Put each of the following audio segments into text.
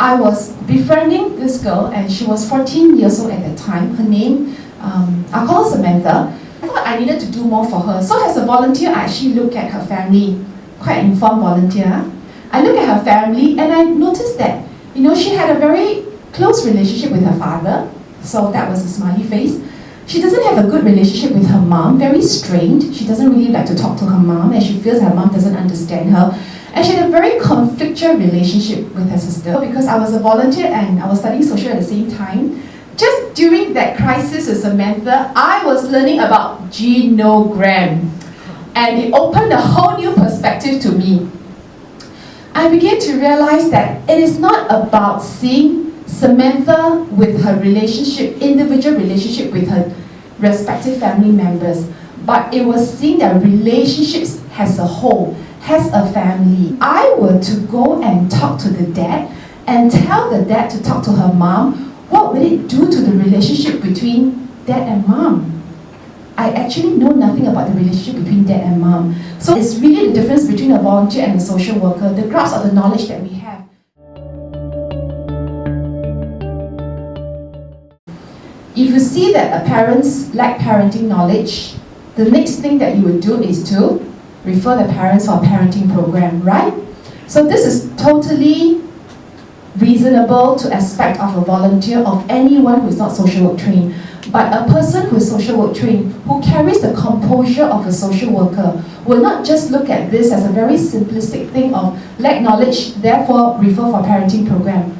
I was befriending this girl, and she was 14 years old at that time. Her name, I call her Samantha. I thought I needed to do more for her. So as a volunteer, I actually look at her family, quite informed volunteer. I look at her family and I noticed that, she had a very close relationship with her father. So that was a smiley face. She doesn't have a good relationship with her mom, very strained. She doesn't really like to talk to her mom, and she feels her mom doesn't understand her. And she had a very conflictual relationship with her sister. Because I was a volunteer and I was studying social at the same time, just during that crisis with Samantha, I was learning about genogram. And it opened a whole new perspective to me. I began to realize that it is not about seeing Samantha with her individual relationship with her respective family members, but it was seeing their relationships as a whole, as a family. I were to go and talk to the dad and tell the dad to talk to her mom, what would it do to the relationship between dad and mom? I actually know nothing about the relationship between dad and mom. So it's really the difference between a volunteer and a social worker, the grasp of the knowledge that we have. If you see that a parents lack parenting knowledge, the next thing that you would do is to refer the parents for a parenting program, right? So this is totally reasonable to expect of a volunteer, of anyone who is not social work trained. But a person who is social work trained, who carries the composure of a social worker, will not just look at this as a very simplistic thing of lack knowledge, therefore refer for a parenting program.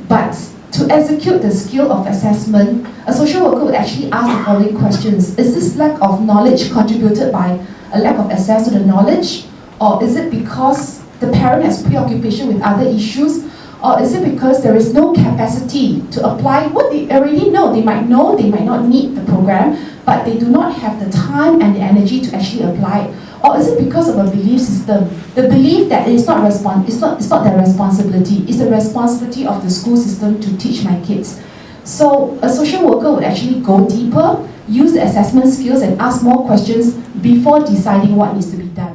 But to execute the skill of assessment, a social worker would actually ask the following questions. Is this lack of knowledge contributed by a lack of access to the knowledge? Or is it because the parent has preoccupation with other issues? Or is it because there is no capacity to apply what they already know? They might know, they might not need the program, but they do not have the time and the energy to actually apply it. Or is it because of a belief system? The belief that it's not their responsibility, it's the responsibility of the school system to teach my kids. So a social worker would actually go deeper, use the assessment skills and ask more questions before deciding what needs to be done.